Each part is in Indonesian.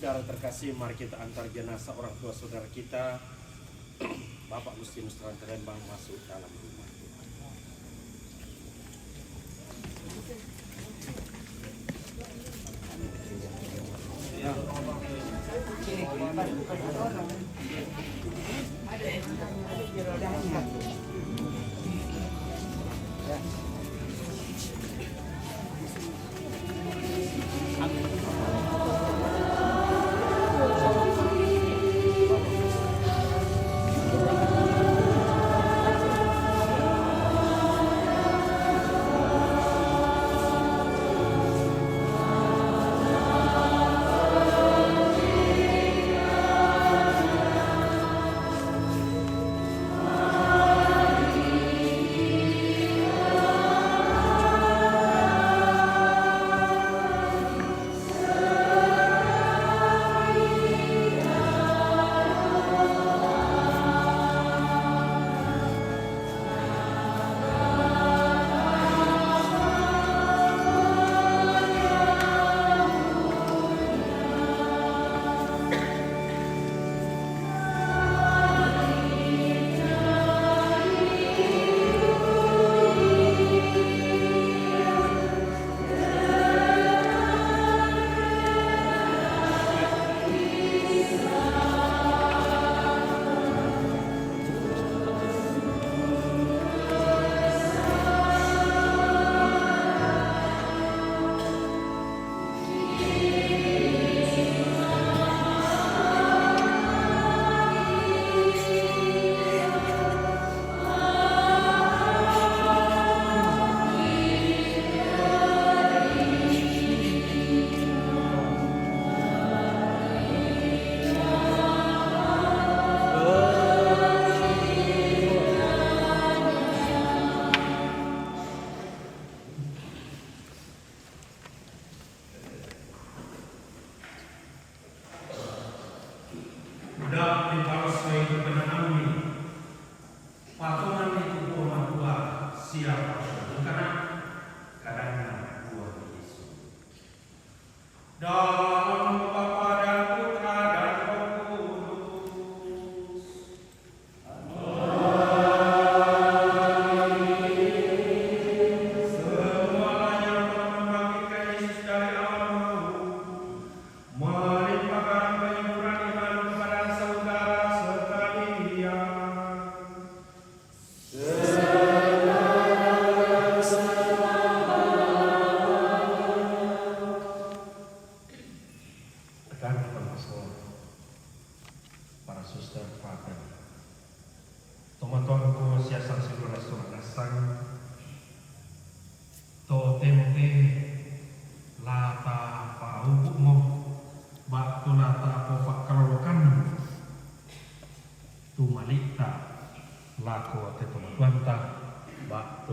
Saudara terkasih, mari kita antar jenazah orang tua saudara kita Bapak Agustinus Tranter Lembang masuk dalam rumah Tuhan. Ya.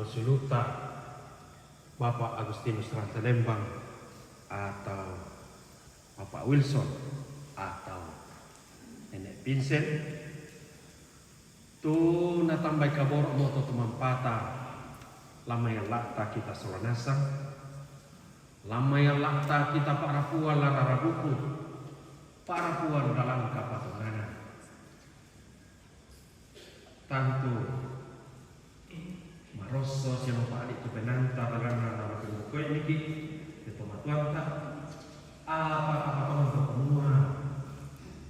Suluta Bapak Agustinus Tranter Lembang atau Bapak Wilson atau Nenek Vincent tu natambai kabor moto tumampata lama yang lakta kita solanasa lama yang lakta kita para puan lara buku para puan dalam kapatungana tantu Rosso siamo pari tu penanta ragana na buku ini ki itu matuan tak apa untuk semua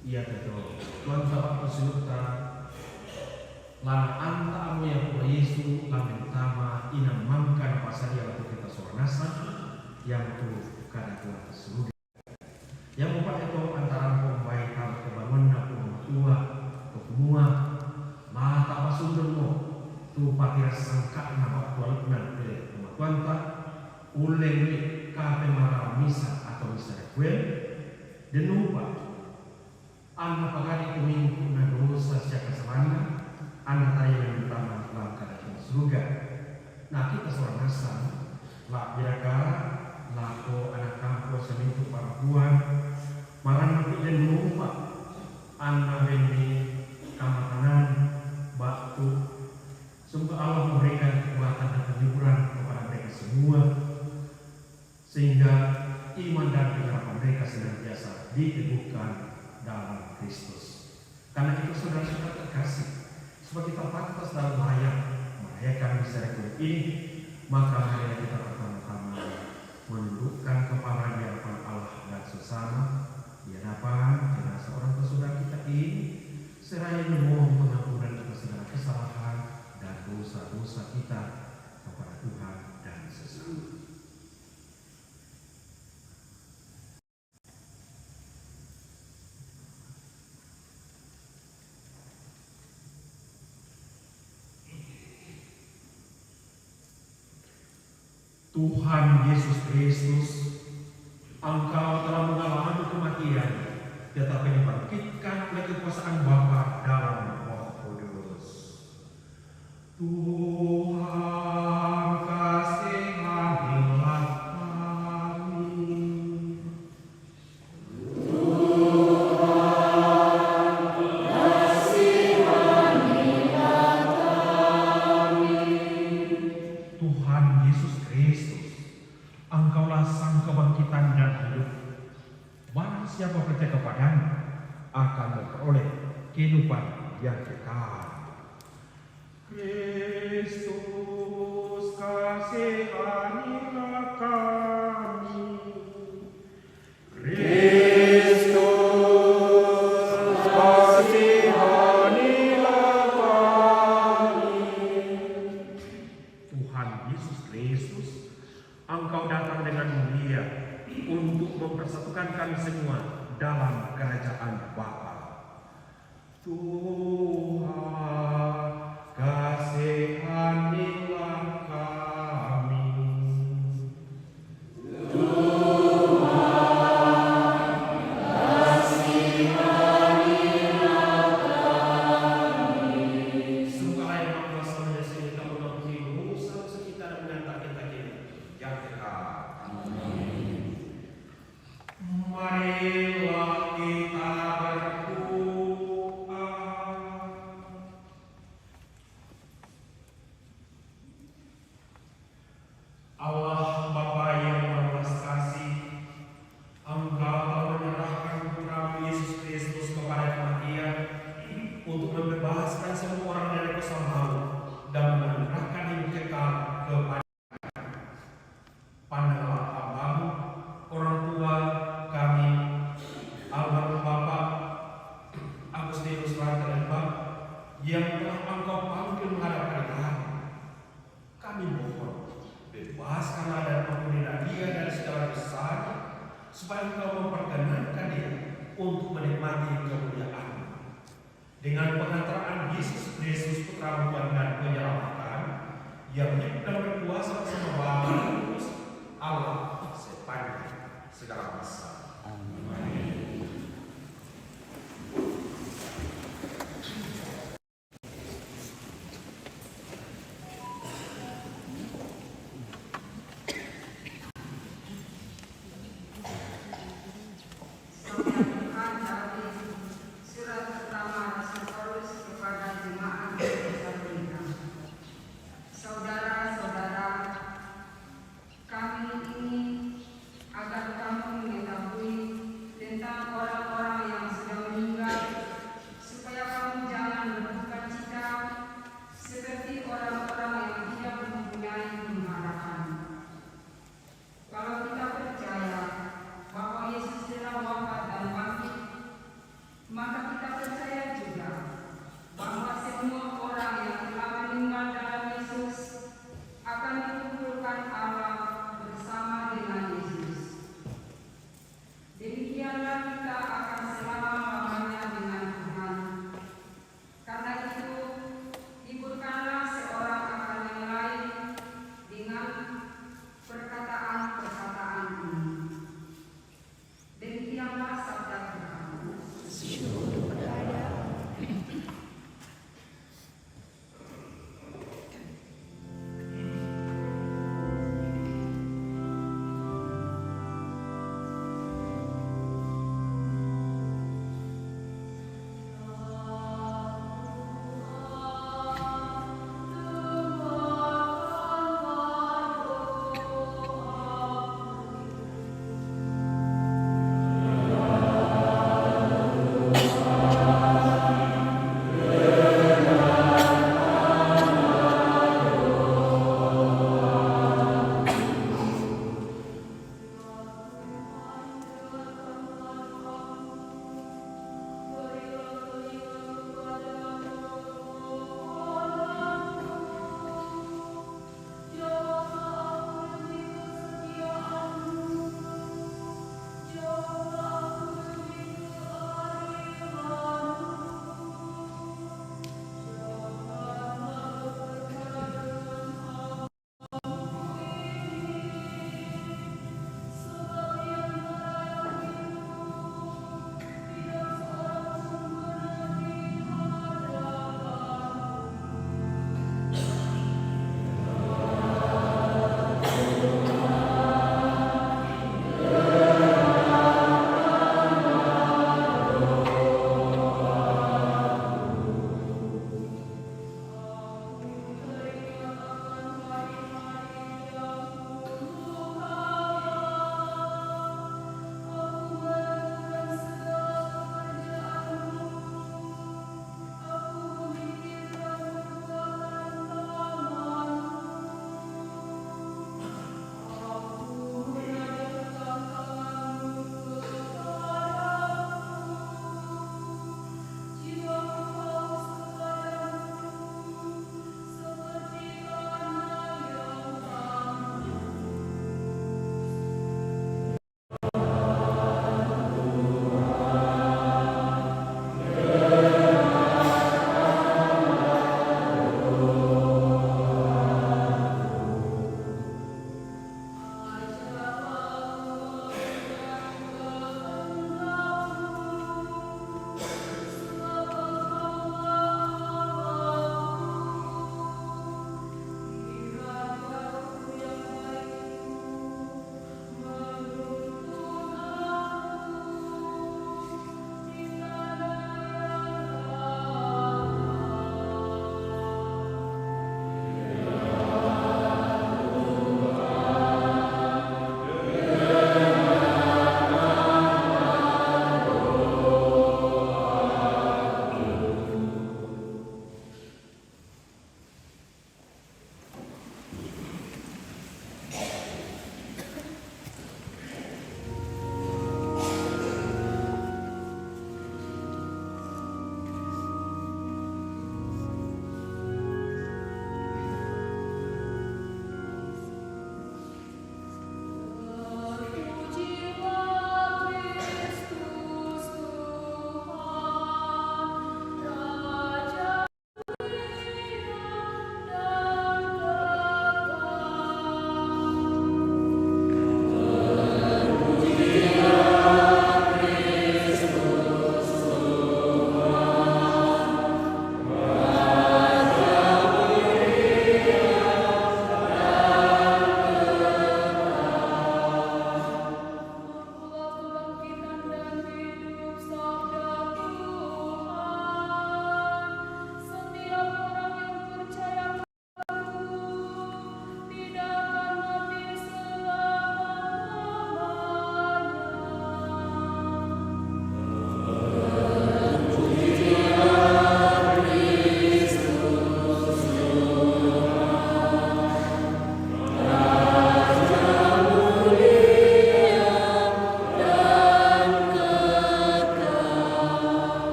iya betul tuan tak pesuta lan anta amu yang pula Yesus lan pertama ina mangkan pasal yang untuk kita soranasa yang tu kada Tuhan seluruh yang upah itu antara pembaikan kebangunan pematua semua mata pasundemu tu pakir sangka nama kualitas dari pematuan tak uleng kafe marah misa atau misa requiem dan lupa anak pagani kuminggu na dosa siya kasalanan anak tayo yang utama langkah dari surga. Nah kita seorang nasan lah biraga lako anak kampus yang itu para buan marah nanti dan lupa anak ini kamatanan batu. Semoga Allah memberikan kekuatan dan kehiburan kepada mereka semua sehingga iman dan pengharapan mereka senantiasa diteguhkan sebagai terbatas dalam merayakan misteri kulit ini, maka marilah kita pertama-tama menundukkan kepala di hadapan Allah dan sesama di hadapan jenazah orang tersudah kita ini, seraya memohon pengampunan atas segala kesalahan dan dosa-dosa kita kepada Tuhan dan sesama. Tuhan Yesus Kristus, Engkau telah mengalami kematian, tetapi dibangkitkan oleh kekuasaan Bapa dalam Roh Kudus. Tuhan kasihanilah kami. Tuhan Yesus Kristus, Engkaulah sang kebangkitan dan hidup. Barang siapa percaya kepadamu akan memperoleh kehidupan yang kekal. Kristus, kasihanilah kami. Kristus, kasihanilah kami. Tuhan Yesus Kristus, Engkau datang dengan mulia untuk mempersatukan kami semua dalam kerajaan Bapa. Tuhan, kasihanilah kami. Sungguhlah yang Maha Kuasa menyelesaikan kita mengampuni dosa-dosa kita dan mengantarkan kita yang kekal. Marilah kita berdoa. Allah Bapa yang berbelas kasih, Engkau telah menyerahkan Putra Yesus Kristus kepada kematian untuk membebaskan semua orang dari kuasa maut dan menganugerahkan hidup kekal kepada pandanglah hambamu, orang tua kami, almarhum Bapak Agustinus Rantelembang, yang telah Engkau panggil menghadap kami. Kami mohon, bebaskanlah dan ampunilah dia dari segala dosa, supaya Engkau memperkenankan dia untuk menikmati kemuliaan. Dengan pengantaraan Yesus Kristus Putra Tuhan dan penyelamatan, yang hidup dan berkuasa bersama Bapa dan Kudus Allah sepanjang segala masa. Amin. Saudara-saudara, kami ini agar kamu mengetahui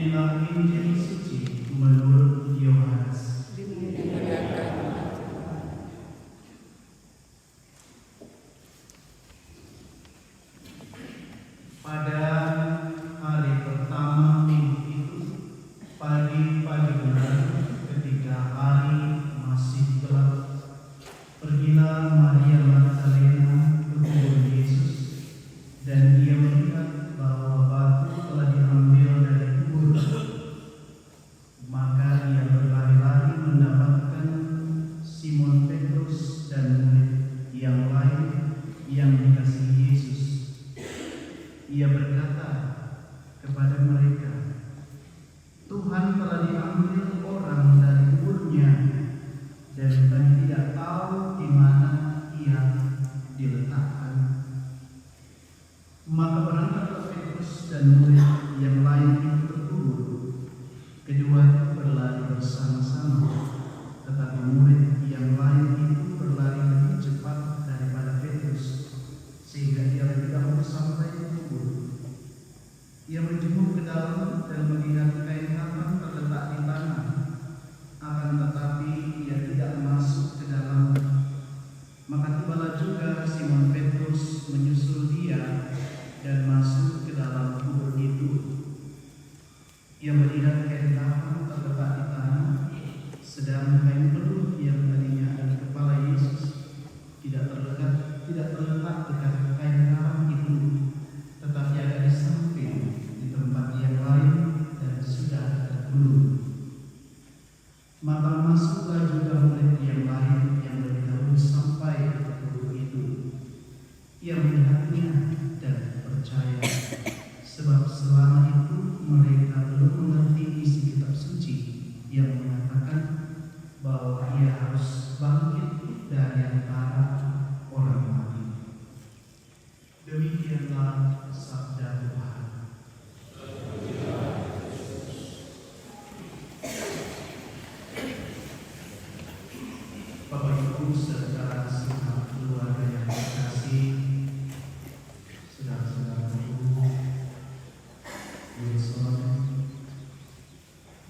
Inilah Injil suci menurut Yohanes. Pada hari pertama minggu itu, pagi-pagi benar, ketika hari masih gelap, pergilah Maria Magdalena ke kubur Yesus, dan dia melihat bahwa batu telah diambil dari kubur. Maka ia berlari-lari mendapatkan Simon Petrus dan murid yang lain yang dikasihi Yesus. Ia berkata kepada mereka, "Tuhan telah diambil orang dari kuburnya, dan kami tidak tahu di mana ia diletakkan." Maka berangkatlah Petrus dan murid yang lain itu ke kubur. Kedua berlari bersama-sama, tetapi murid yang lain itu berlari lebih cepat daripada Petrus, sehingga ia lebih dahulu sampai ke kubur. Ia menjenguk ke dalam dan melihat kain kafan terletak di tanah, akan tetapi ia tidak masuk ke dalam. Maka tibalah juga Simon Petrus menyusul dia dan masuk ke dalam kubur itu. Ia melihat kain kafan terletak di tanah, sedang kain peluh yang tadinya ada di kepala Yesus tidak terletak dekat kain kafan itu, tetapi ada di samping di tempat yang lain dan sudah tergulung. Maka masuklah juga murid yang lain yang lebih dahulu sampai ke kubur itu. Ia melihatnya dan percaya, sebab selama itu mereka belum mengerti isi kitab suci yang mengatakan bahwa ia harus bangkit dari antara orang mati. Demikianlah sabda Tuhan. Bapak Ibu serta segenap keluarga yang terkasih, saudara-saudaraku, Wilson,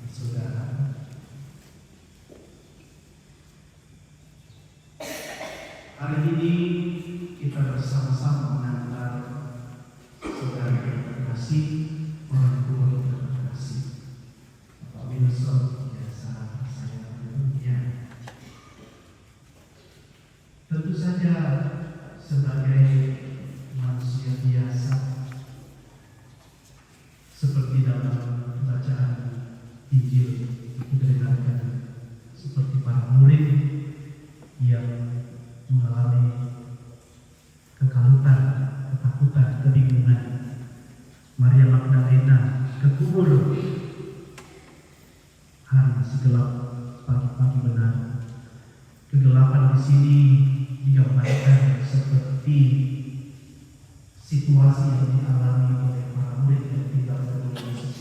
saudara. Hari ini kita bersama-sama mengantar saudara yang terkasih, orang tua yang terkasih, Bapak Wilson, biasa saya menyebutnya. Tentu saja sebagai manusia biasa, seperti dalam bacaan Injil didengarkan, seperti para murid yang mengalami kekalutan, ketakutan, kebingungan. Maria Magdalena ke kubur, hari masih gelap, pagi-pagi benar. Kegelapan di sini digambarkan seperti situasi yang dialami oleh para murid yang tinggal di Yesus,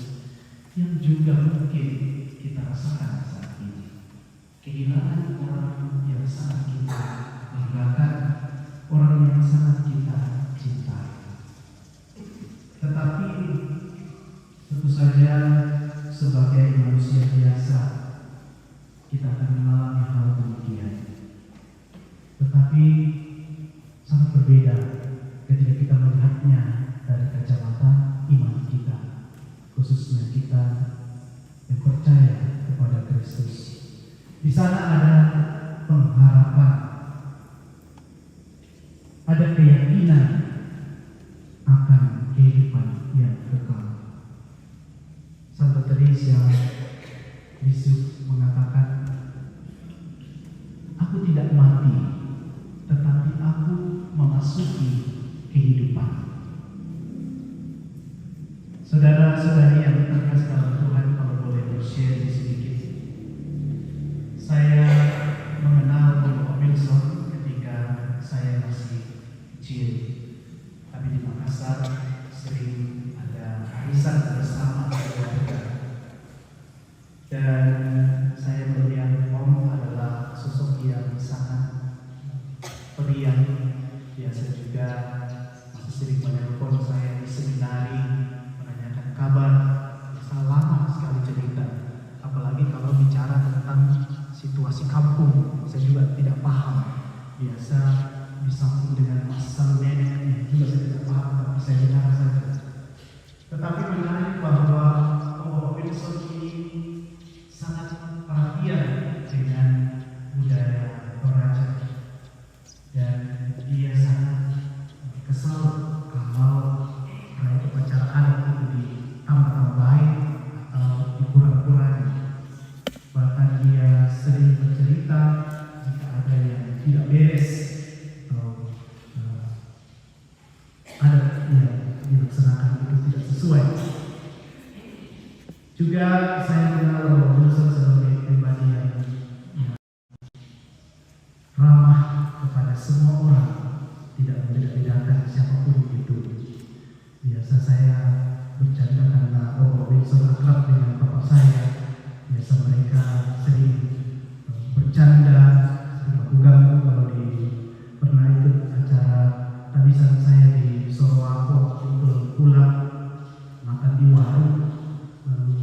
yang juga mungkin kita rasakan saat ini. Kehilangan orang yang sangat kita banggakan, orang yang sangat kita cintai. Tetapi tentu saja sebagai manusia biasa kita akan mengalami hal demikian. Tetapi sangat berbeda ketika kita melihatnya dari kacamata iman kita, khususnya kita yang percaya kepada Kristus. Di sana ada pengharapan, ada keyakinan akan kehidupan yang kekal. Santa Teresa Lisieux mengatakan, "Aku tidak mati, tetapi aku memasuki kehidupan." Saudara-saudari yang terkasih dalam Tuhan, kalau boleh bershare sedikit. Saya mengenal Bapak Wilson ketika saya masih kecil. Kami di Makassar sering ada arisan bersama keluarga. Dan saya melihat Om adalah sosok yang sangat periang. Biasa juga masih sering menelpon saya di seminari, menanyakan kabar. Sudah lama biasa disambung dengan masa nenek yang juga saya tidak paham, tapi saya dengar saja. Tetapi menarik bahwa Bapak Wilson ini sangat perhatian dengan budaya Toraja, dan dia sangat kesal kalau proyek upacara adat itu ditambah-tambahin atau dikurang-kurangi. Bahkan dia sering bercerita jika ada yang tidak beres atau adat yang dilaksanakan itu tidak sesuai. Juga saya kenal Bapak Wilson sebagai pribadi yang ramah kepada semua orang, tidak membeda-bedakan siapapun itu. Biasa saya bercanda karena Bapak Wilson akrab dengan bapak saya. Biasa mereka sering bercanda, sering baku-ganggu kalau pernah ikut acara tabisan saya di Sorowako untuk pulang makan di warung. Lalu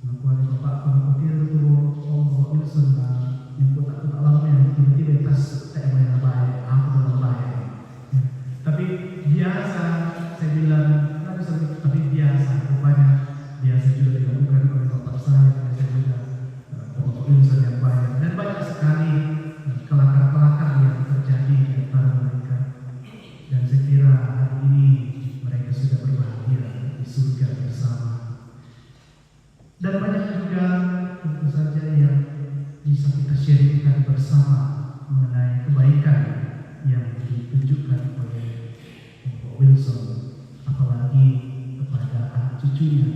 nakuali bapak pengkotir itu Bapak Wilson nyebut aku tak lama yang tiba-tiba tas tak main baik, aku dalam baik. Tapi biasa saya bilang, tapi biasa rupanya biasa juga dilakukan oleh bapak saya. Biasa juga Bapak Wilson yang banyak, dan banyak sekali kelakar-kelakar yang terjadi di antara mereka. Dan saya kira hari ini mereka sudah berbahagia di surga bersama. Dan banyak juga tentu saja yang bisa kita sharingkan bersama mengenai kebaikan yang ditunjukkan oleh Bapak Wilson, apalagi kepada anak cucunya.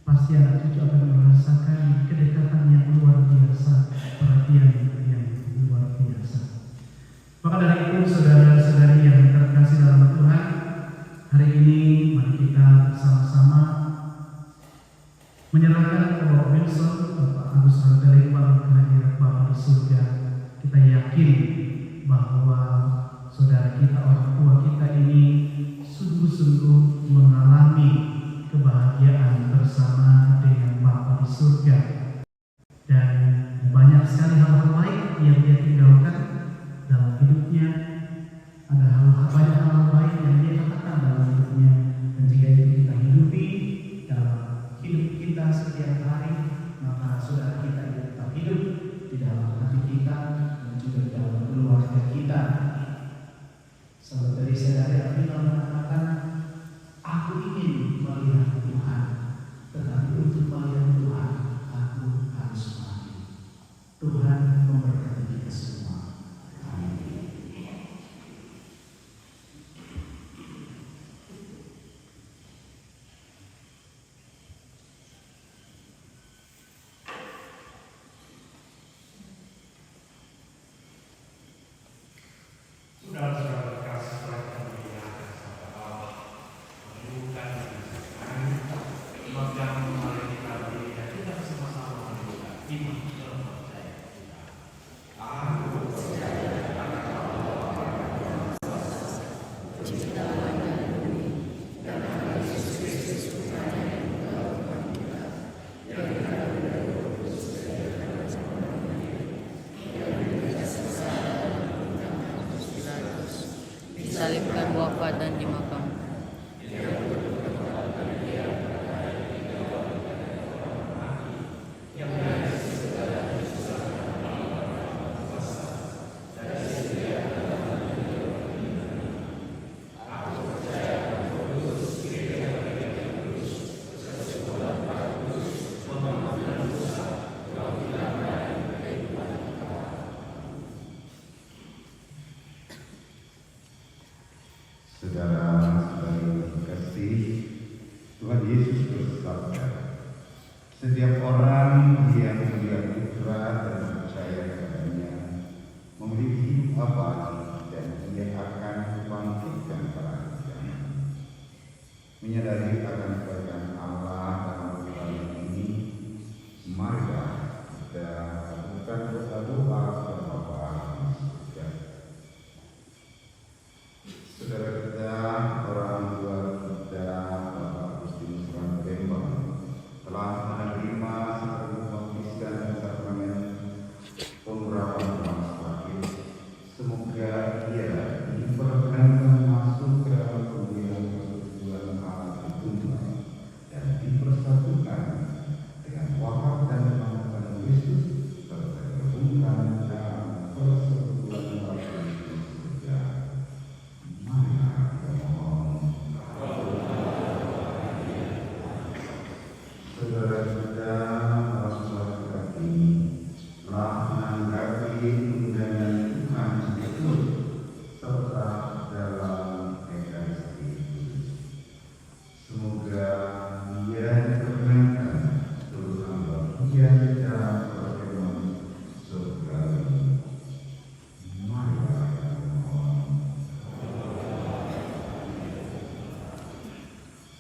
Pasti anak cucu akan merasakan kedekatan yang luar biasa, perhatian yang luar biasa. Maka dari itu, saudara-saudari yang terkasih dalam Tuhan, hari ini mari kita sama-sama menyerahkan ke Bapak Wilson, Bapak Agus Ranggalepang, kehadirat Bapak di surga. Kita yakin bahwa saudara kita, orang tua kita ini sungguh-sungguh mengalami kebahagiaan bersama dengan Bapa di surga. Dan banyak sekali hal-hal baik yang dia tinggalkan dalam hidupnya. Ada banyak hal baik yang dia katakan dalam hidupnya, dan jika itu kita hidupi dalam hidup kita setiap hari, maka saudara kita itu tetap hidup di dalam hati kita dan juga di dalam keluarga kita. Sahabat dari saudari Abdullah mengatakan, aku ingin melihat Tuhan, tetapi untuk melihat Tuhan aku harus mati. Tuhan memberkati kita semua. Amin. Saudara-saudara terkasih, telah kita dimuliakan sama Allah, menemukan dan memegang kembali kita diri, dan kita bersama-sama menemukan iman dalam percaya kita. Aku percaya akan ciptaan dan bumi, dan akan Yesus Kristus Putranya yang telah Tuhan kita, yang dikatakan dari Roh Kudus dari yang dikasih sengsara disalibkan, wafat dan dimakamkan. Saudara-saudari kasih, Tuhan Yesus bersabda, setiap orang yang melihat Putra dan percaya kepadanya memiliki hidup abadi, dan ia akan dibangkitkan pada hari kiamat. Menyadari akan kebaikan Allah dalam kali ini, marilah kita lakukan doa-doa kepada Bapa di surga. Saudara kita, orang tua kita, Bapak Agustinus Ranggalepang, telah menerima serta membaptiskan sakramen pengurapan orang sakit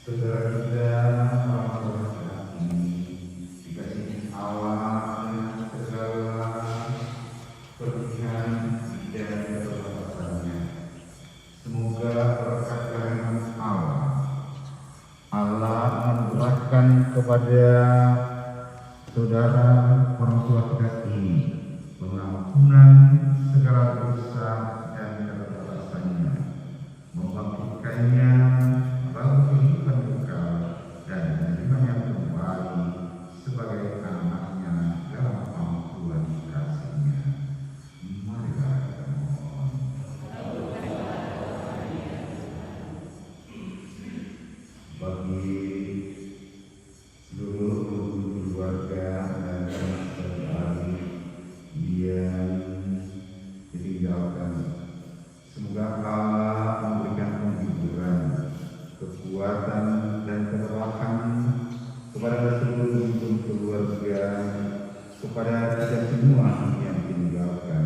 Saudara kita orang ini dikasihi Allah dengan segala berlian dan keterbatasannya. Semoga berkat rahmat Allah menurunkan kepada saudara orang tua kita ini pengampunan segala dosa dan keterbatasannya, membangkitkannya baru kehidupan kekal dan menerimanya kembali sebagai anaknya dalam pangkuan kasih-Nya. Marilah kita mohon. Bagi seluruh keluarga dan saudari yang ditinggalkan, semoga Allah memberikan penghiburan, kekuatan dan ketabahan kepada seluruh keluarga, kepada kita semua yang ditinggalkan,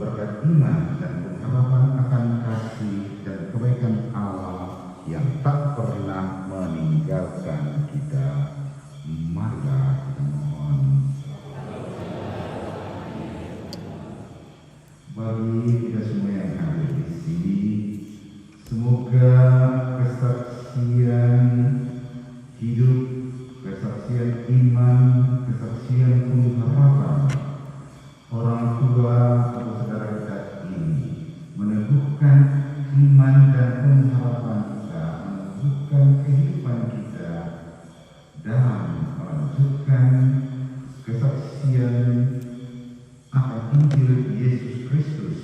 berkat iman dan pengharapan akan kasih dan kebaikan Allah yang tak pernah meninggalkan kita. Marilah kita mohon. Bagi kita semua yang hadir di sini, semoga kesaksian hidup, kesaksian iman, kesaksian pengharapan orang tua atau saudara kita ini meneguhkan iman dan pengharapan kita, meneguhkan kehidupan kita dalam melanjutkan kesaksian akan Injil Yesus Kristus,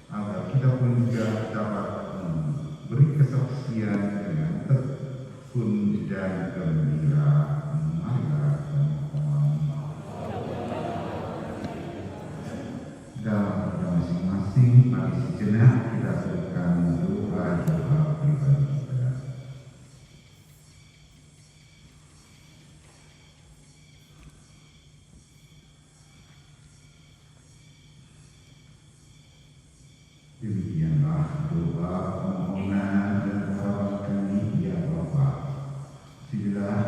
agar kita pun juga dapat beri kesaksian dengan tekun dan gembira. Marilah kita mohon. Dalam kita masing-masing, mari sejenak kita serahkan doa-doa pribadi kita. Demikianlah doa permohonan dan harapan kami, ya Bapa. Sinilah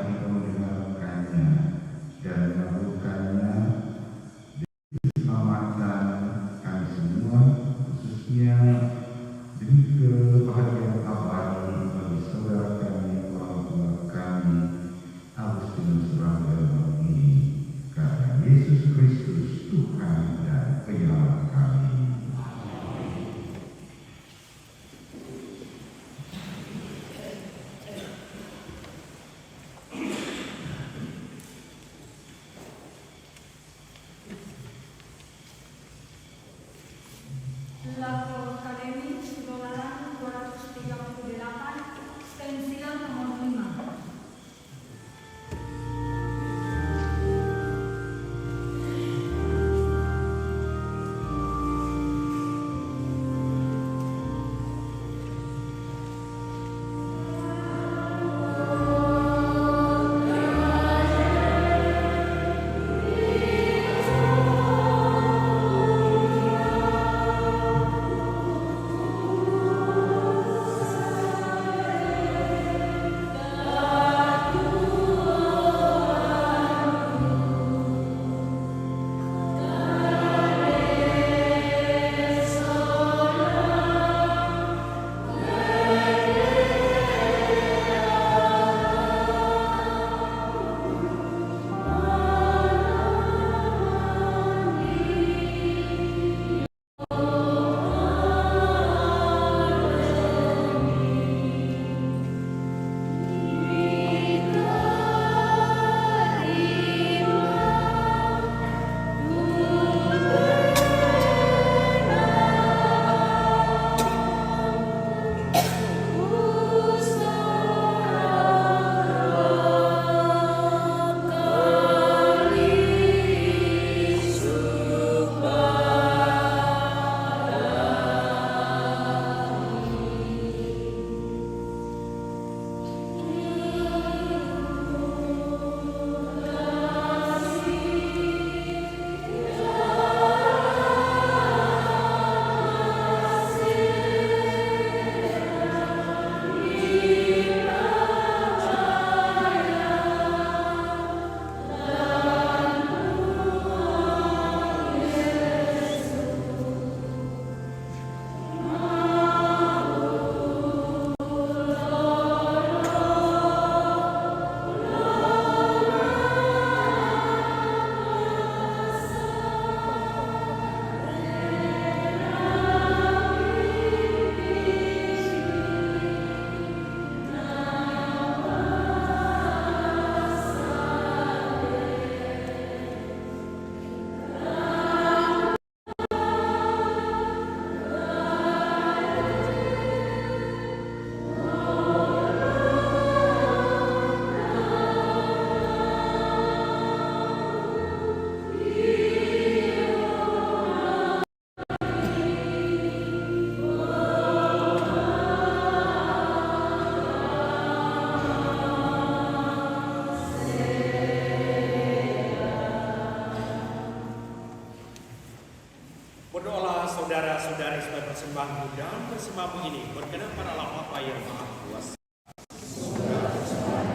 saudara-saudari supaya persembahanmu dan persembahanmu ini berkenan pada Allah Bapa yang Maha Kuasa.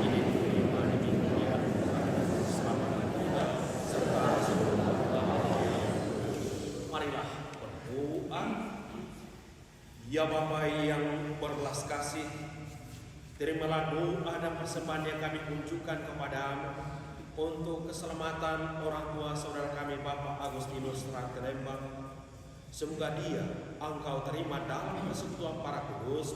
Ini diterima demi kemuliaan keselamatan kita serta seluruh bangsa. Marilah berdoa. Ya Bapa yang berbelas kasih, terimalah doa dan persembahan yang kami unjukkan kepadamu untuk keselamatan orang tua saudara kami Bapak Agustinus Rangkelembang. Semoga dia Engkau terima dalam persekutuan para kudus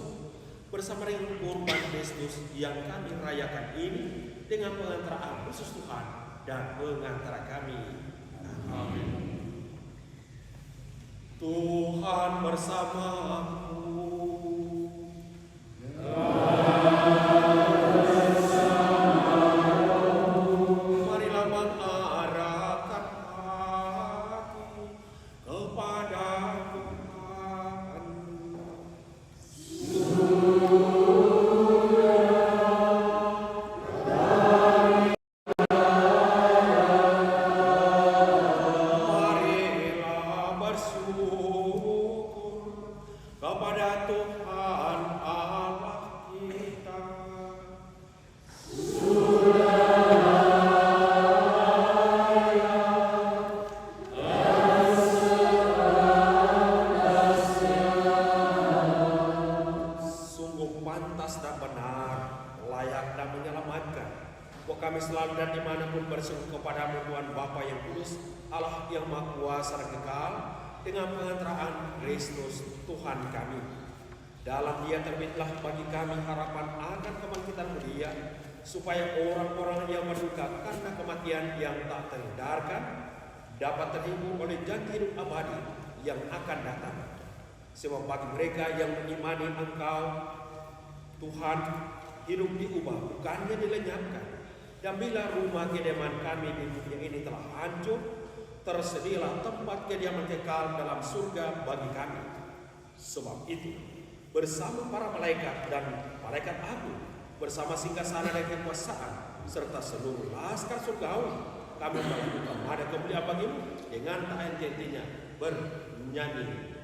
bersama dengan kurban Kristus yang kami rayakan ini dengan pengantaraan khusus Tuhan dan pengantara kami. Amin. Tuhan bersamamu. Kami selalu dan dimanapun berseru kepadamu Tuhan Bapa yang kudus, Allah yang Maha Kuasa dan kekal, dengan pengantaraan Kristus Tuhan kami. Dalam Dia terbitlah bagi kami harapan akan kebangkitan Dia, supaya orang-orang yang berduka karena kematian yang tak terhindarkan dapat terhibur oleh janji hidup abadi yang akan datang. Sebab bagi mereka yang mengimani Engkau, Tuhan, hidup diubah bukannya dilenyapkan. Dan bila rumah kediaman kami di dunia ini telah hancur, tersedialah tempat kediaman kekal dalam surga bagi kami. Sebab itu, bersama para malaikat dan malaikat agung, bersama singgasana dan kekuasaan, serta seluruh laskar surgawi, kami melakukan ada kemuliaan bagimu dengan tak henti-hentinya bernyanyi.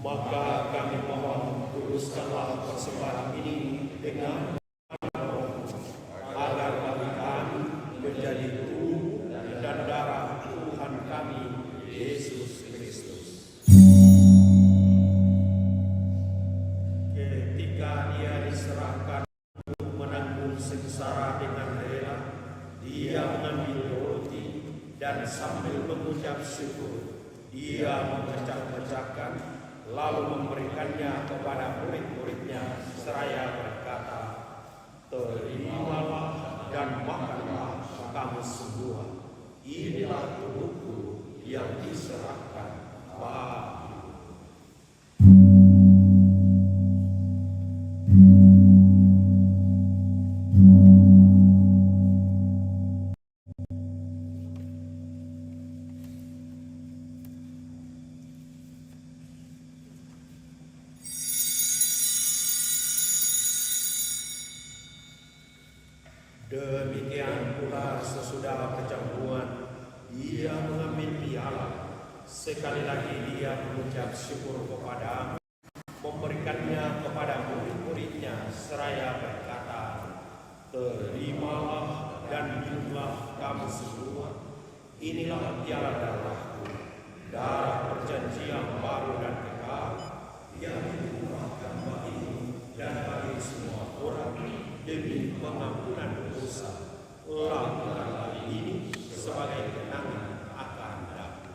Maka kami mohon kuduskanlah persembahan ini dengan agar bagi kami menjadi tubuh dan darah Tuhan kami Yesus Kristus. Ketika Dia diserahkan untuk menanggung sengsara dengan rela, Dia mengambil roti dan sambil mengucap syukur, Dia memecah-pecahkan lalu memberikannya kepada murid-muridnya seraya berkata, terimalah dan makanlah kamu semua, inilah tubuhku yang diserahkan bagimu. Demikian pula sesudah perjamuan, Dia mengambil piala. Sekali lagi Dia mengucap syukur kepadamu, memberikannya kepada murid-muridnya seraya berkata, "Terimalah dan minumlah kamu semua. Inilah piala darahku, darah perjanjian baru dan kekal, yang ditumpahkan bagimu dan bagi semua orang demi pengampunan dosa. Lakukanlah ini sebagai kenangan akan aku."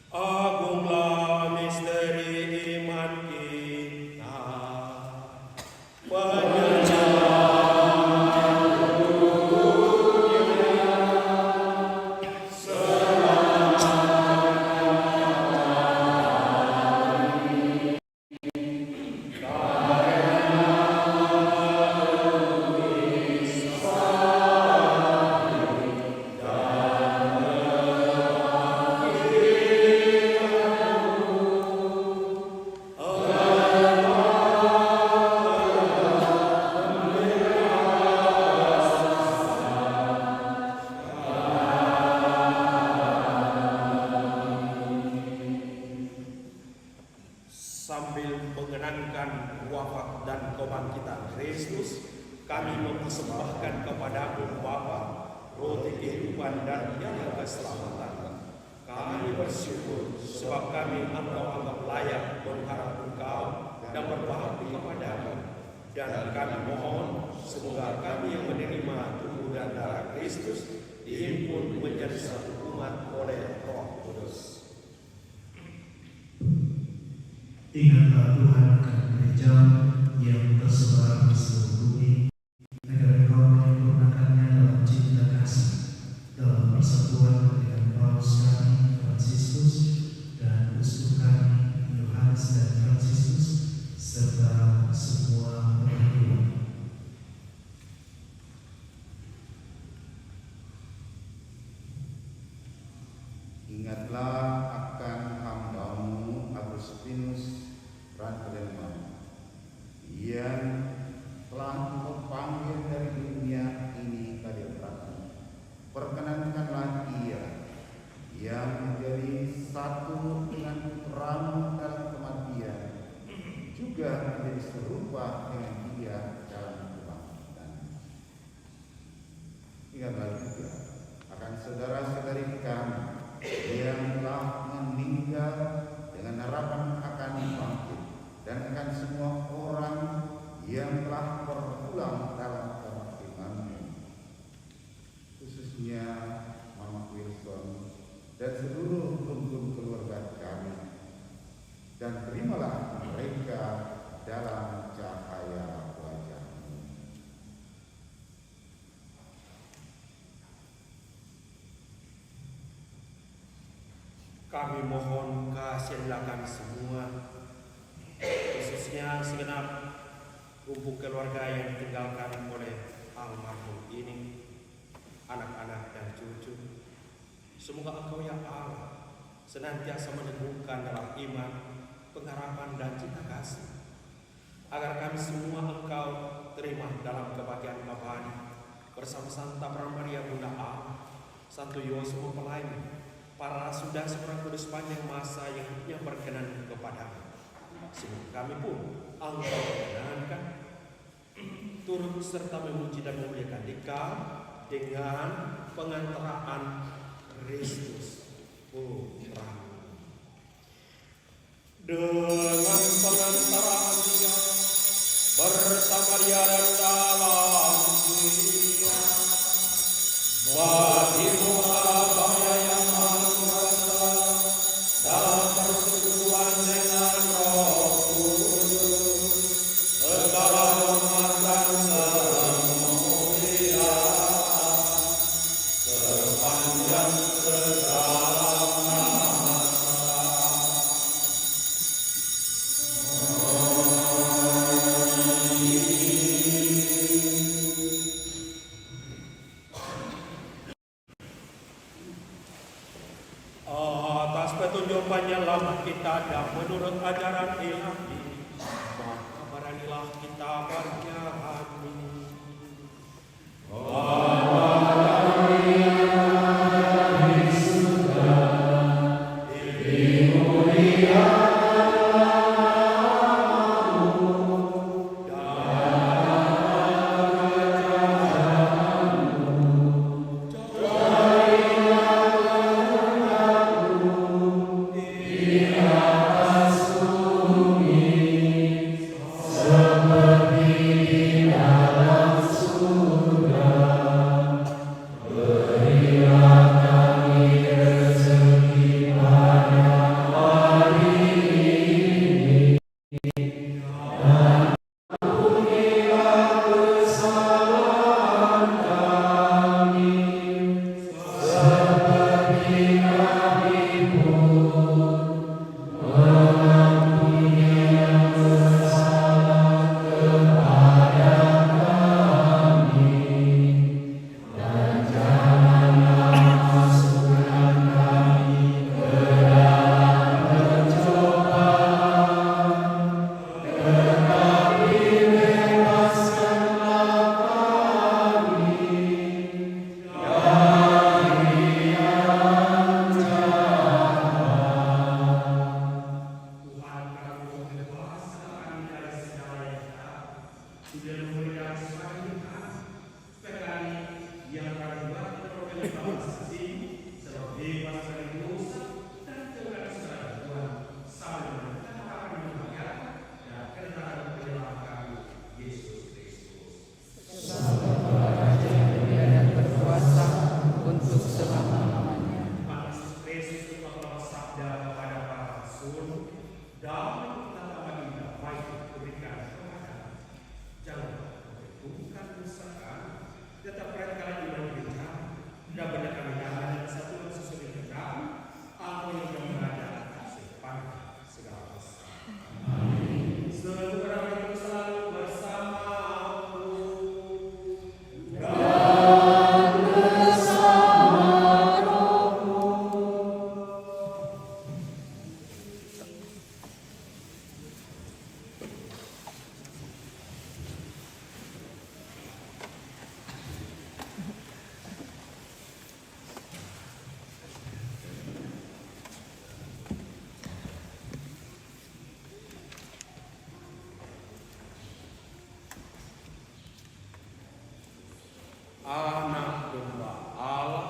Agunglah misteri iman kita. Sambil mengenangkan wafat dan kebangkitan Kristus, kami mempersembahkan kepadamu Bapa roti kehidupan dan yang keselamatan. Kami bersyukur sebab kami Engkau anggap layak mengharap Engkau dan berbakti kepadamu. Dan kami mohon semoga kami yang menerima tubuh dan darah Kristus dihimpun menjadi satu umat oleh Roh Kudus. Ingatlah Tuhan akan gereja yang tersebar di seluruh bumi, agar Engkau menyempurnakannya dalam cinta kasih, dalam persatuan dengan Paus kami Fransiskus dan uskup kami Yohanes dan Fransiskus serta semua orang tua. Ingatlah akan hamba-Mu Agustinus Radleman yang telah Engkau panggil dari dunia ini kadang-kadang. Perkenankanlah ia yang menjadi satu dengan putra-Mu dalam kematian, juga menjadi serupa dengan dia dalam kebangkitan. Ingatlah juga akan saudara-saudari kami yang telah meninggal dengan harapan akan bangkit, dan akan semua orang yang telah berpulang dalam kebangkitan-Mu, khususnya Mama Wilson dan seluruh rukun keluarga kami, dan terimalah mereka dalam cahaya wajah-Mu. Kami mohon kasihanlah kami semua, khususnya segenap rumpun keluarga yang ditinggalkan oleh almarhum ini, anak-anak dan cucu. Semoga Engkau ya Allah senantiasa meneguhkan dalam iman, pengharapan dan cinta kasih, agar kami semua Engkau terima dalam kebahagiaan abadi bersama Santa Maria Bunda Allah, Santo Yosef Mempelai, para rasul dan seorang kudus panjang masa yang berkenan kepadamu. Semoga kami pun Engkau perkenankan turut serta memuji dan memuliakan Dikau dengan pengantaraan Kristus Putra-Mu. Dengan pengantaraan Dia bersama Dia dan dalam Dia, bagimu Allah yang Maha Kuasa, dalam persekutuan dengan Roh Kudus, segala hormat dan kemuliaan sepanjang segala sudah memberikan kesempatan supaya kami yang akan buat program bangsa ini selalu bebas dari dosa dan kebenaran secara Tuhan sampai dengan akan membahagiakan dan kedatangan penyelamat kami Yesus Kristus. Dan berkuasa untuk selama-lamanya. Yesus Kristus telah sabda kepada para rasul, damai kita bagi damai berikan kepada jangan bukan misalkan tetap kalian iman kita dan benar kami dengan satu sesuai dengan apa yang kami ada sepanjang segala masa. Seluruh orang itu selalu bersamaku. Anak domba Allah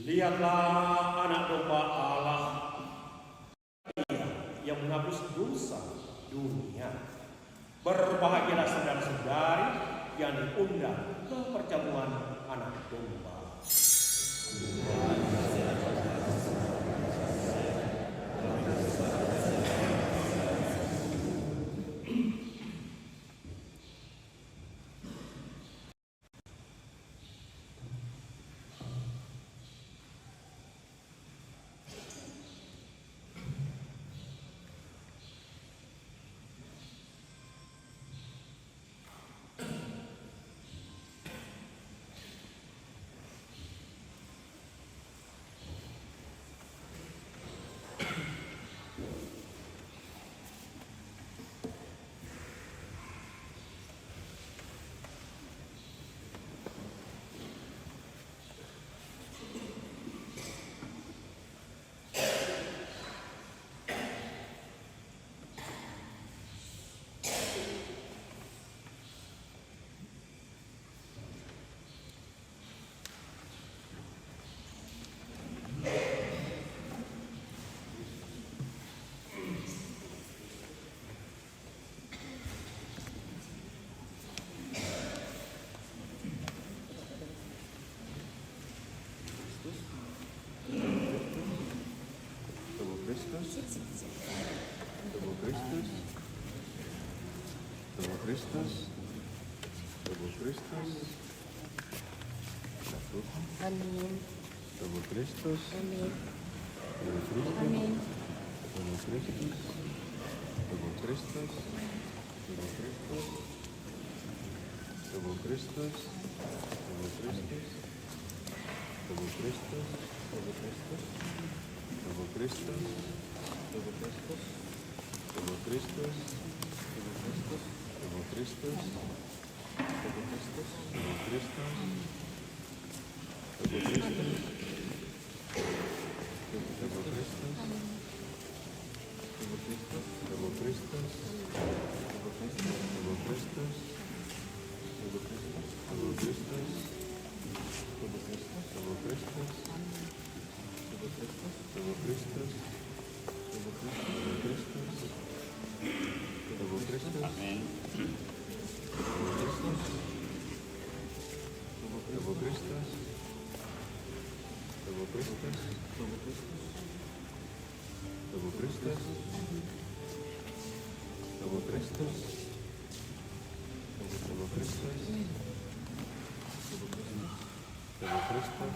Lihatlah anak domba Allah yang menghapus dosa dunia. Berbahagialah saudara-saudari yang diundang ke perjamuan anak domba. Amin. Tubuh Kristus, Amin. tubuh Kristus, Amin. tubuh Kristus, tubuh Kristus, tubuh Kristus, tubuh Kristus, tubuh Kristus, tubuh Kristus, tubuh Kristus, tubuh Kristus, tubuh Kristus, tubuh Kristus, tubuh Kristus, tubuh Kristus, tubuh Kristus, tubuh Kristus. Tubuh Kristus, tubuh Kristus, tubuh Kristus, tubuh Kristus, tubuh Kristus, tubuh Kristus, tubuh Kristus, tubuh Kristus, tubuh Kristus, tubuh Kristus, tubuh Kristus, tubuh Kristus, tubuh Kristus, tubuh Kristus, amin. Tubuh Kristus, tubuh Kristus. Tubuh Kristus, tubuh Kristus, tubuh Kristus, tubuh Kristus, tubuh Kristus, tubuh Kristus, tubuh Kristus,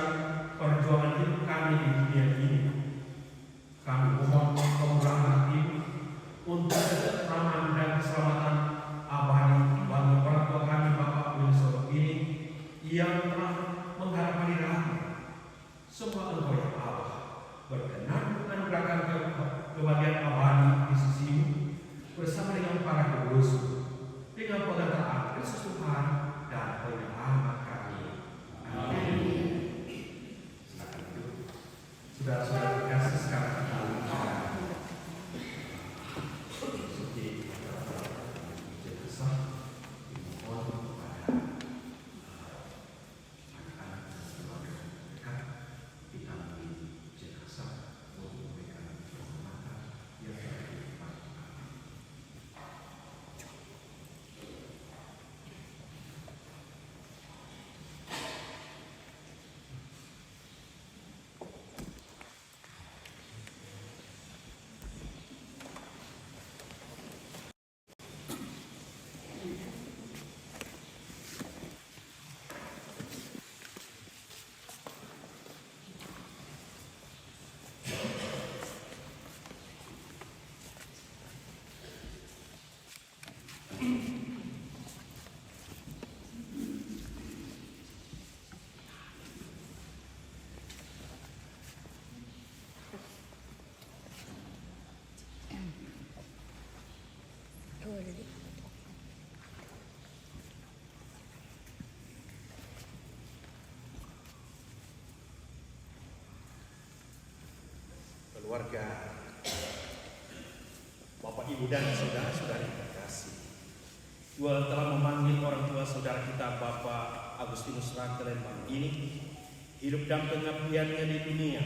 meneruskan perjuangan hidup kami di dunia ini. Kami mohon kemurahan hati untuk ketentraman dan keselamatan abadi bagi orang tua kami Bapak Wilson ini yang telah mengharap hari rahmat. Semua Engkau yang Allah berkenan menganugerahkan kebahagiaan abadi di sisimu bersama dengan para kudus, dengan pengantaraan Kristus Tuhan dan penyelamat kami. Amin. Silakan duduk. Saudara-saudara terkasih, sekarang kita suci jenazah dimohon kepada anak-anak dan keluarga dekat kita beri jenazah untuk memberikan penghormatan yang terakhir. Keluarga, Bapak, Ibu, dan saudara-saudari terkasih, Tuhan telah memanggil orang tua saudara kita Bapak Agustinus Rantelembang ini. Hidup dan pengabdiannya di dunia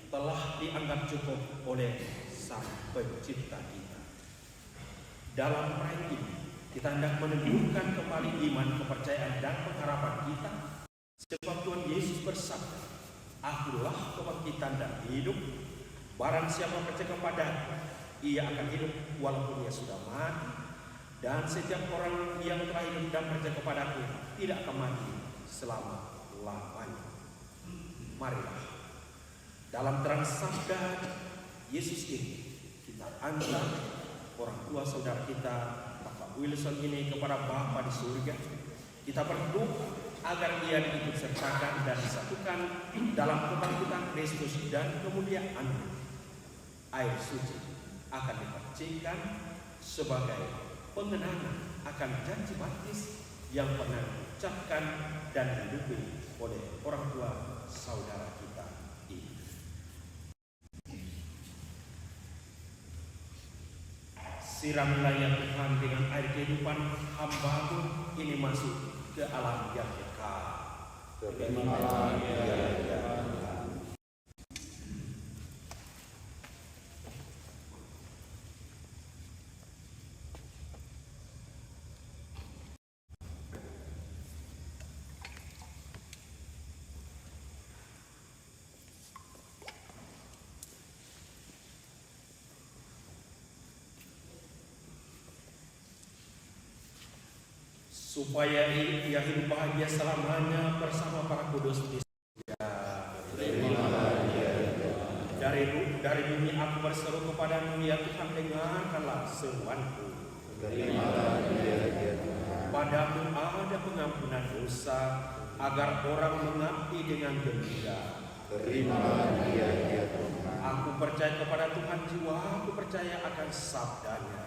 telah dianggap cukup oleh Sang Pencipta kita. Dalam perayaan ini, kita hendak meneguhkan kembali iman, kepercayaan, dan pengharapan kita, sebab Tuhan Yesus bersabda, "Akulah kebangkitan dan hidup. Barang siapa percaya kepada-Aku, ia akan hidup walaupun ia sudah mati. Dan setiap orang yang telah hidup dan percaya kepada-Aku tidak akan mati selama-lamanya." Marilah, dalam terang sabda Yesus ini, kita antar orang tua saudara kita Bapak Wilson ini kepada Bapa di surga. Kita berdoa agar ia diikut sertakan dan disatukan dalam kebangkitan Kristus dan kemuliaan. Air suci akan dipercikan sebagai pengenangan akan janji baptis yang pernah diucapkan dan dihidupi oleh orang tua saudara kita ini. Siramilah ya Tuhan dengan air kehidupan hamba-Mu ini masuk ke alam yang kekal. Terimalah ya Tuhan. Supaya ia hidup bahagia selamanya bersama para kudus di surga. Dari bumi aku berseru kepadamu ya Tuhan, dengarkanlah seruanku. Padamu ada pengampunan dosa, agar orang mengabdi dengan gembira. Aku percaya kepada Tuhan, jiwaku percaya akan sabdanya.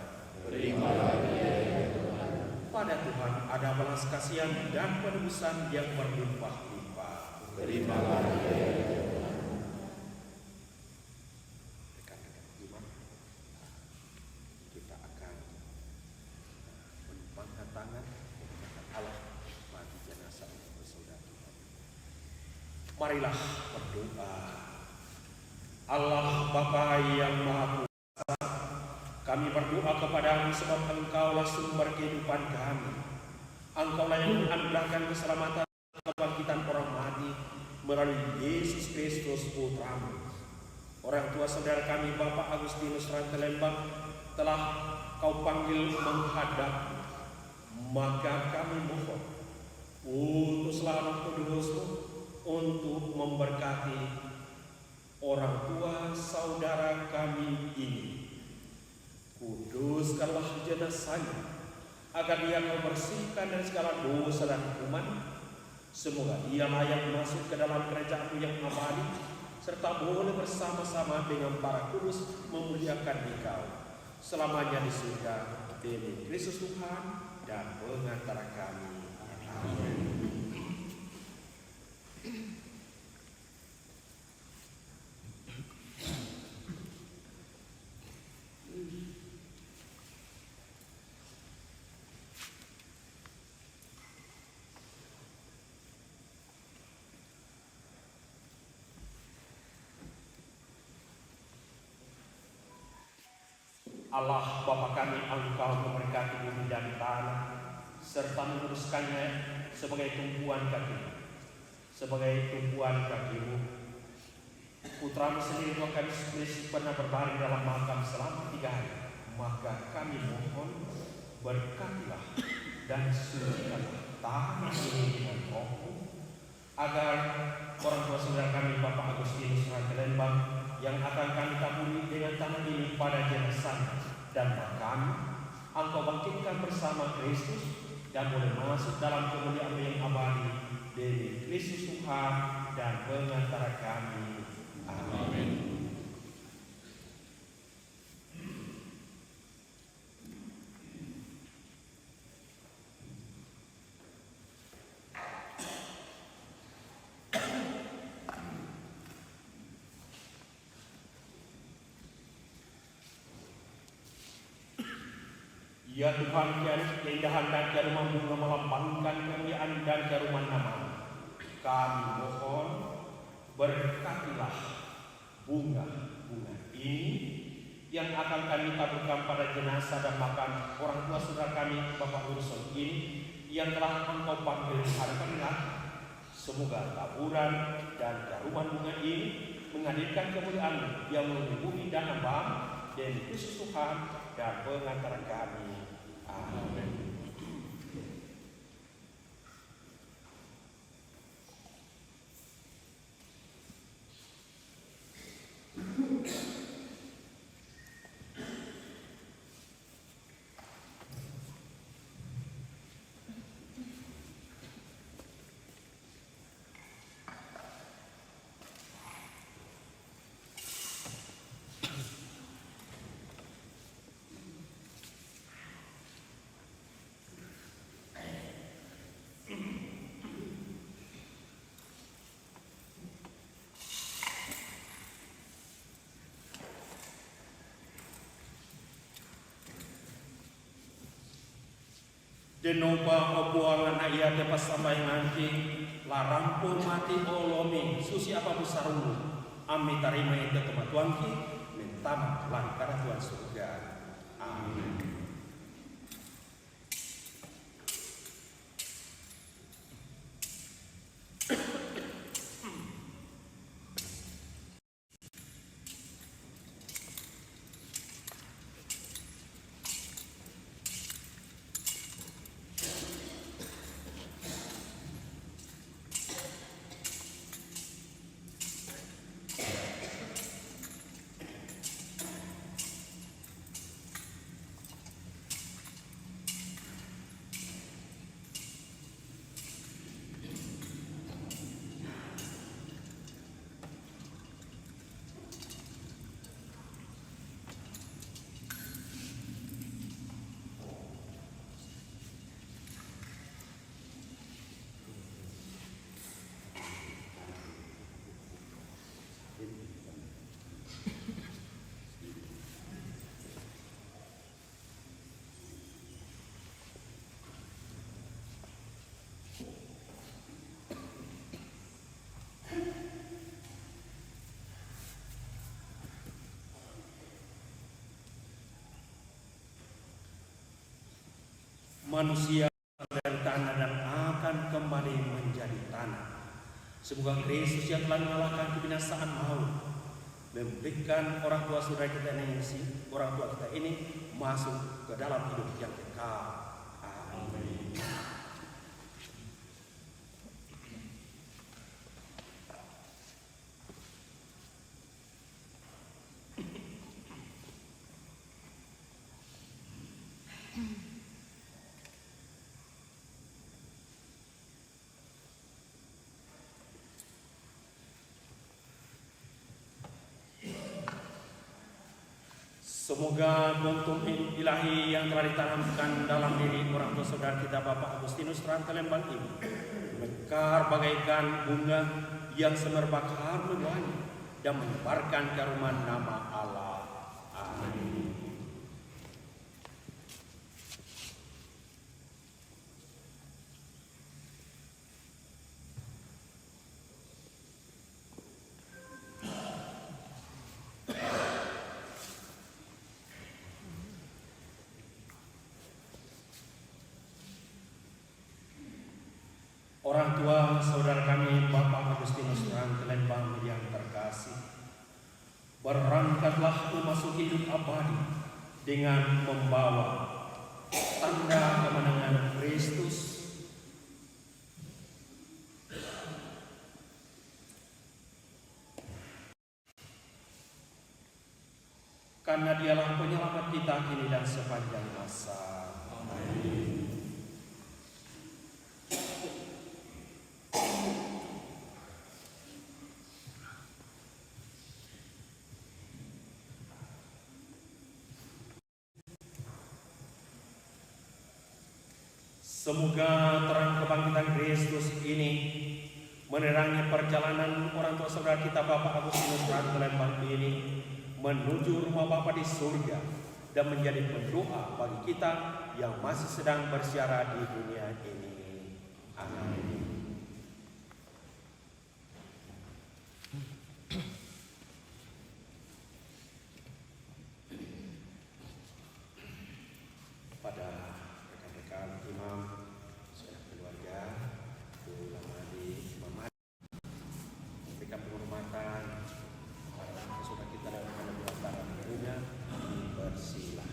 Pada Tuhan ada belas kasihan dan penebusan yang berlimpah-limpah. Rekan-rekan iman, kita akan menumpangkan tangan mengucapkan Allah bagi jenazah bersaudara kita. Marilah berdoa. Allah Bapa yang Maha Kuasa, kami berdoa kepadamu sebab Engkaulah sumber kehidupan kami. Engkaulah yang menganugerahkan keselamatan kebangkitan orang mati melalui Yesus Kristus Putra-Mu. Orang tua saudara kami Bapak Agustinus Rantelembang telah Kau panggil menghadap, maka kami mohon utuslah Roh Kudus-Mu untuk memberkati orang tua saudara kami ini. Kuduskanlah jenazahnya, agar ia kau bersihkan dari segala dosa dan hukuman. Semoga ia layak masuk ke dalam kerajaan-Mu yang abadi, serta boleh bersama-sama dengan para kudus memuliakan Dikau selamanya di surga, demi Kristus Tuhan dan pengantara kami. Amin. Allah Bapa kami, Engkau memberkati bumi dan tanah, serta menguruskannya sebagai tumpuan kaki-Mu. Sebagai tumpuan kaki-Mu, Putra-Mu sendiri Tuhan kami Yesus Kristus pernah berbaring dalam makam selama 3 hari. Maka kami mohon, berkatilah dan sucikanlah tanah ini dengan Roh-Mu, agar orang tua saudara kami Bapak Agustinus Rantelembang yang akan kami taburi dengan tanah ini pada jenazahnya dan makam, Engkau bangkitkan bersama Kristus dan boleh masuk dalam kemuliaan yang abadi, demi Kristus Tuhan dan pengantara kami. Amin. Ya Tuhan, keindahan dan karunia-Mu melambangkan kemuliaan dan karunia nama-Mu. Kami mohon, berkatilah bunga-bunga ini yang akan kami taburkan pada jenazah dan makam orang tua saudara kami Bapak Urson ini yang telah Engkau panggil hari pernah. Semoga taburan dan karunia bunga ini menghadirkan kemuliaan yang memenuhi bumi dan abang, dan Kristus Tuhan dan pengantara kami. Amin. Denoba obuangan ayat tepas sampai nanti larang pun mati olomi susi apa besarmu ami tarima itu teman Tuhan ki mentama langkara Tuhan surga. Amin. Manusia dari tanah dan akan kembali menjadi tanah. Semoga Kristus yang telah mengalahkan kebinasaan maut memberikan orang tua saudara kita ini, orang tua kita ini masuk ke dalam hidup yang kekal. Amin. Semoga kuntum ilahi yang telah ditanamkan dalam diri orang tua saudara kita Bapak Agustinus Rantelembang ini mekar bagaikan bunga yang semerbak harmoni dan menyebarkan karuman nama Allah. Amin. Orang tua saudara kami Bapak Agustinus Rantelembang yang terkasih, berangkatlah memasuki hidup abadi dengan membawa tanda kemenangan Kristus. Karena dialah penyelamat kita kini dan sepanjang masa. Amin. Semoga terang kebangkitan Kristus ini menerangi perjalanan orang tua saudara kita Bapak Agustinus Rantelembang ini menuju rumah Bapa di surga dan menjadi pendoa bagi kita yang masih sedang bersiara di dunia ini. Amin. Pada rekan-rekan imam, saudara keluarga, ulama di Imam, memberikan penghormatan kepada saudara kita dalam keadaan dunia, bersilah.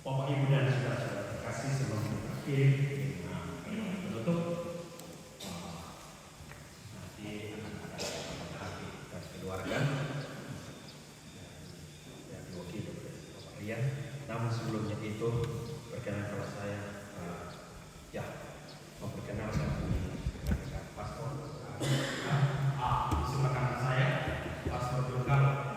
Bapak Ibu dan saudara terkasih, sebelum berakhir penutup, nanti akan ada aktivitas keluarga yang diwakili oleh Bapak Rian. Namun sebelumnya itu berkenan kalau saya memperkenalkan Pastor di sebelah kanan saya, Pastor Junggal.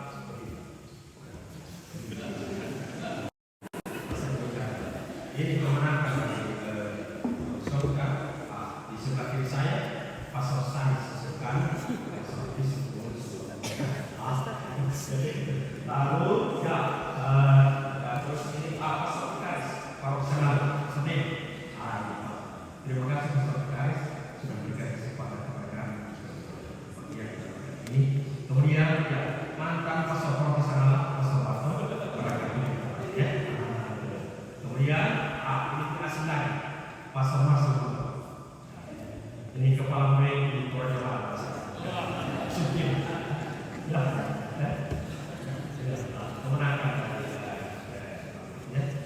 Ini kemenangan surga. Di sebelah kiri saya, Pastor Sanis Sesukan. Lalu terus ini Pastor Karis, Parosenal Senin. Terima kasih Pastor Karis sudah memberikan kesempatan kepada kami bagian ini. Kemudian mantan Pastor Profesional Pastor Pastor kepada kami. Kemudian ini asing lagi Pastor Masuk. Ini kepala murid di Purworejo. Kemenangan.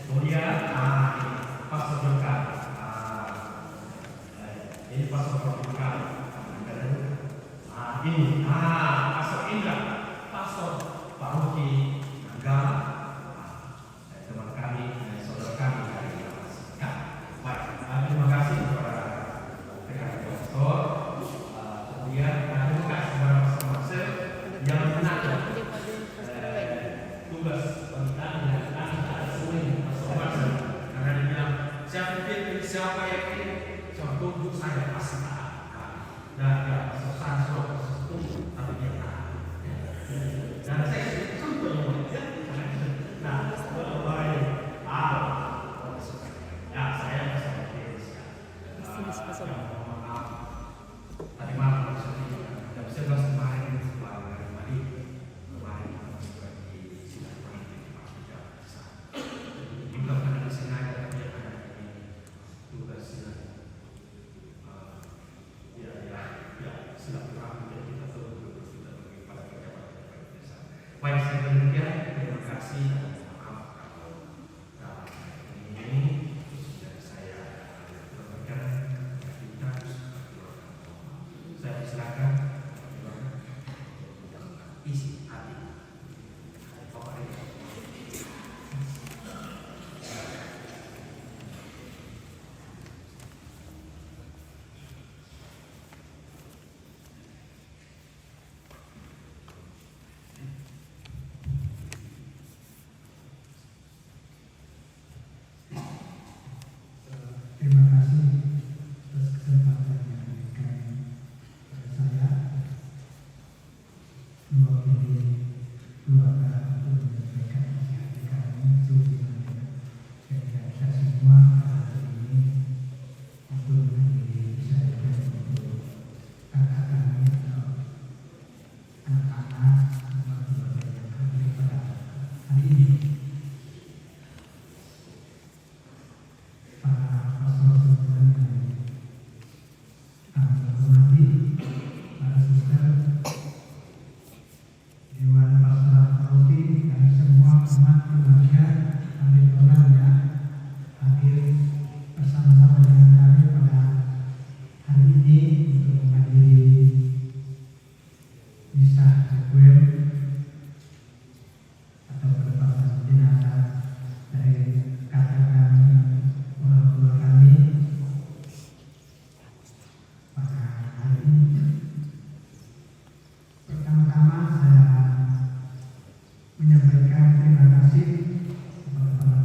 Kemudian Pastor Jungkar. Ini Pastor Jungkar. Ini Pastor Indra, Pastor Paroki Nanggala, teman kami, saudara kami dari Baik, terima kasih kepada rekan pastor. Kemudian terima kasih kepada Pastor Marcel yang menangkan tugas pembinaan dan ada sulit Pastor Marcel karena dia bilang saya pikir siapa yang ini saya tunjuk saya pasti taat. Dan Pastor Sanso tapi dia taat. Dan saya contoh yang nah baik saya tadi malam jam 11 kemarin setelah hari mandi kemarin di silaturahmi juga karena sengaja tapi ada tugasnya silaturahmi dan kita terus pada pejabat desa. Baik, saya demikian, terima kasih dan maaf kalau ini sudah saya memberikan aktivitas. Saya silakan isi hati Bapak Ibu. Terima kasih atas kesempatan yang diberikan kepada saya mewakili keluarga untuk menyampaikan isi hati kami sehubungan dengan kita semua pada hari ini untuk menghadiri saya untuk kakak kami atau anak-anak serta keluarga yang hadir pada hari ini. Para pastor sebulan yang kami hormati, para suster, Dewan Pastoral Paroki, dan semua umat keluarga Amerikolan yang hadir bersama-sama dengan kami pada hari ini untuk menghadiri misa requiem atau pelepasan jenazah dari kakak kami, orang tua kami pada hari ini. Pertama-tama saya menyampaikan terima kasih kepada para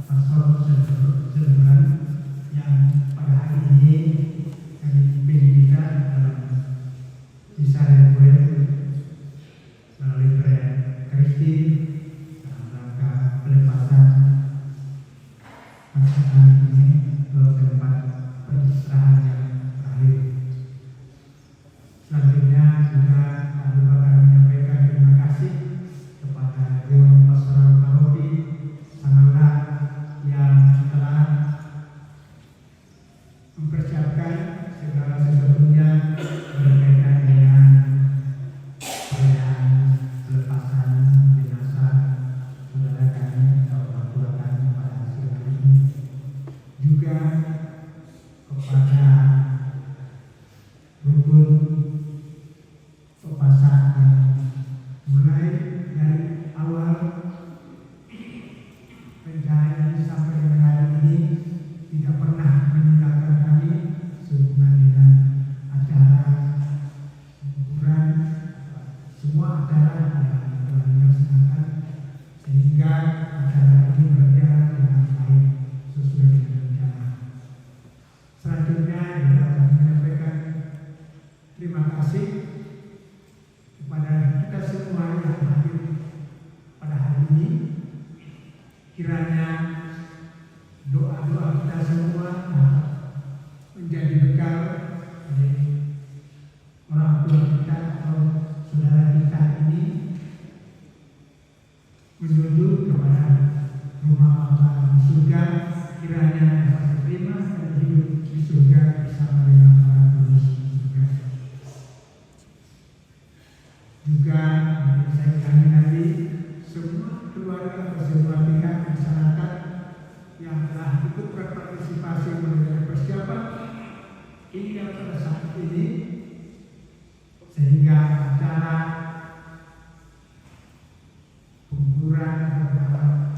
pastor seluruhan yang pada hari ini kami pimpin kita dalam misa requiem melalui Kristi dalam rangka pelepasan pasangan ini ke tempat penisrahan yang terakhir. Selanjutnya juga tak lupa kami menyampaikan terima kasih kepada Dewan Pastoral Paroki Sananda yang telah mempersiapkan segala sesuatunya berkaitan dengan perayaan pelepasan jenazah saudara kami atau orang tua kami pada hasil semua acara yang telah dilaksanakan sehingga acara ini berjalan dengan baik sesuai dengan rencana. Selanjutnya juga kami menyampaikan terima kasih kepada kita semua yang hadir pada hari ini. Kiranya doa-doa kita semua menjadi bekal dari orang tua kita atau saudara kita ini menuju kepada rumah Bapa di surga. Kiranya dapat diterima dan hidup di surga bersama dengan para kudus di surga. Juga saya ulangi lagi, semua keluarga atau semua pihak masyarakat yang telah ikut berpartisipasi mengenai persiapan ini yang pada saat ini, sehingga acara penguburan atau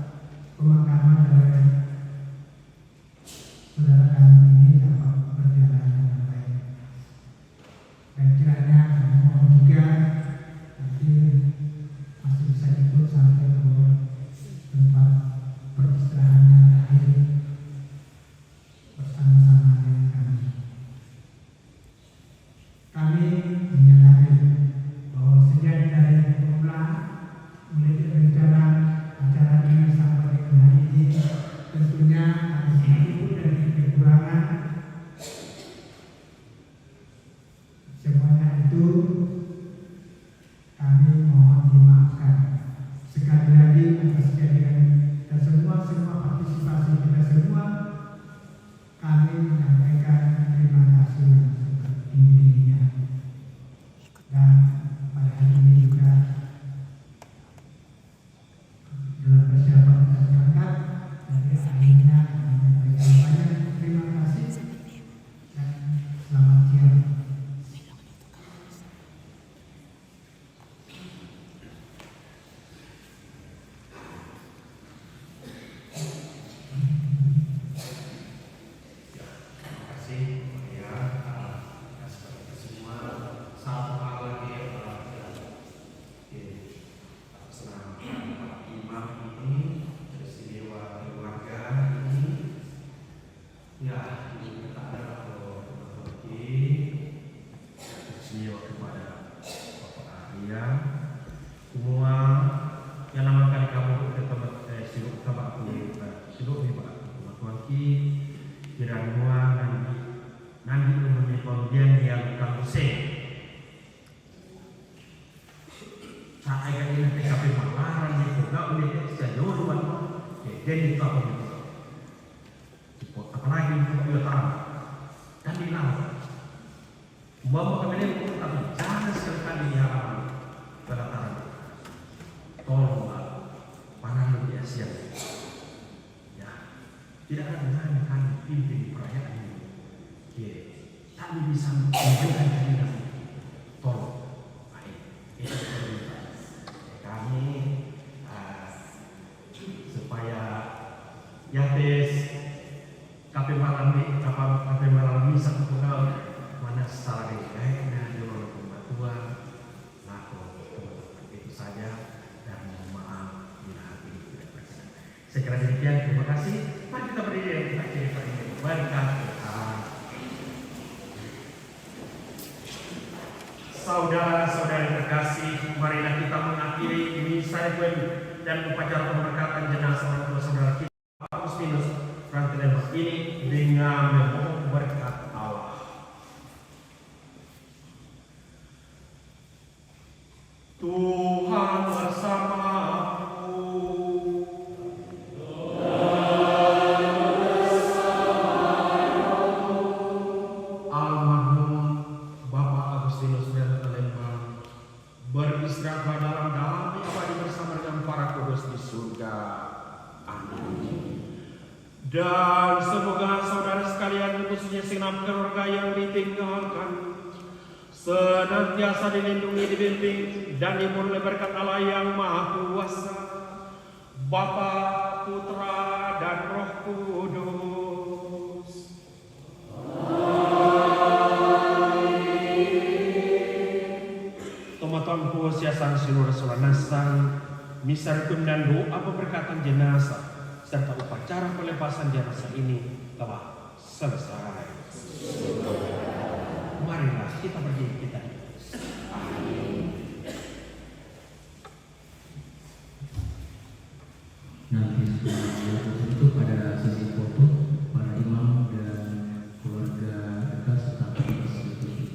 pemakaman dari saudara kami ini dapat berjalan dengan baik. Dan kiranya kami mohon juga nanti masih bisa ikut sampai ke tempat peristirahatnya terakhir bersama-sama dengan kami. Kami menyadari bahwa sejak dari mulai rencana acara ini sampai dengan hari ini, tentunya kami sedikit dan kekurangan. Semuanya itu kami mohon dimaafkan. Sekali lagi atas kehadiran kita semua partisipasi kita semua, kami menyampaikan terima kasih yang setinggi-tingginya. Dan pada hari ini juga dalam persiapan kita berangkat dari akhirnya kami menyampaikan banyak terima kasih dan selamat siang. Terima kasih ya atas kita semua. Satu hal lagi senang imam ini peristiwa keluarga ini ya kita ada berbagi peristiwa kepada Bapak Arya semua yang namakan kamu ke tempat siluk tabak siluk ni Pak Tuan Ki kiranya nanti umumnya pembian yang kamu saya ini TKP Malaran di Pulau ini sejauh luar jadi itu apa itu apalagi itu biotang dan di laut bawa kami ini tapi jangan sekali ya pelataran tolong panah lebih Asia ya tidak ada dengan kami pimpin perayaan ini kami bisa menunjukkan diri tolong baik itu kami supaya yates kape malam bisa kenal mana secara baiknya jual pembatuan laku itu saja dan mohon maaf bila ini tidak berkenan. Sekira demikian, terima kasih. Mari kita berdiri kita cerita ini berkat Tuhan. Saudara-saudari terkasih, marilah kita mengakhiri misa dan upacara pemberkatan jenazah orang tua saudara kita Pak Agustinus Rantelembas ini dengan memohon berkat Allah. Tuhan bersamamu. Almarhum Bapak Agustinus Rantelembas beristirahat dalam damai abadi bersama dengan para kudus di surga. Amin. Dan semoga saudara sekalian khususnya segenap keluarga yang ditinggalkan senantiasa dilindungi, dibimbing dan dimurni berkat Allah yang Maha Kuasa, Bapa, Putra dan Roh Kudus. Amin. Tuhan puasa sang seluruh nasang, misa dan doa pemberkatan jenazah serta upacara pelepasan jenazah ini telah selesai. Marilah kita berdiri kita. Nanti semuanya tertutup pada sesi foto para imam dan keluarga dekat serta petugas liturgi.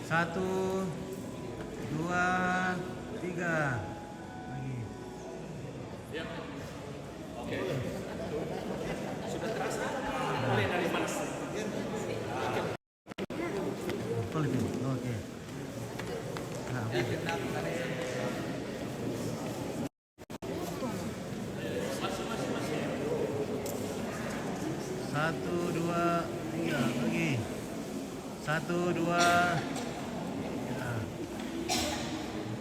Satu, dua, tiga. Lagi. Oke. Sudah terasa? Mulai dari mana? Oke. Nah, satu, dua, tiga. Lagi. Satu, dua.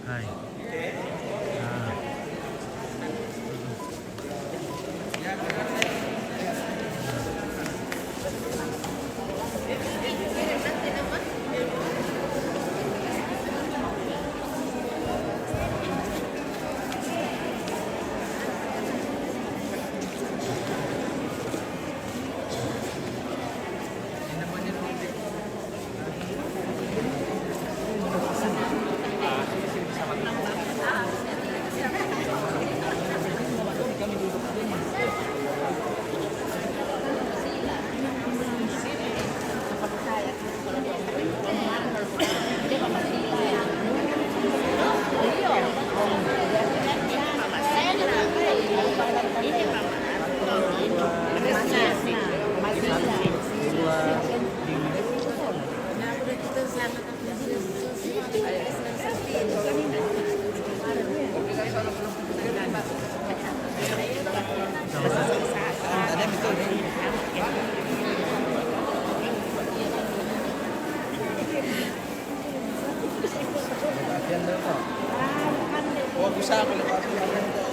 Hai. Nah. Sama Yan daw po. Huwag usapin ang pati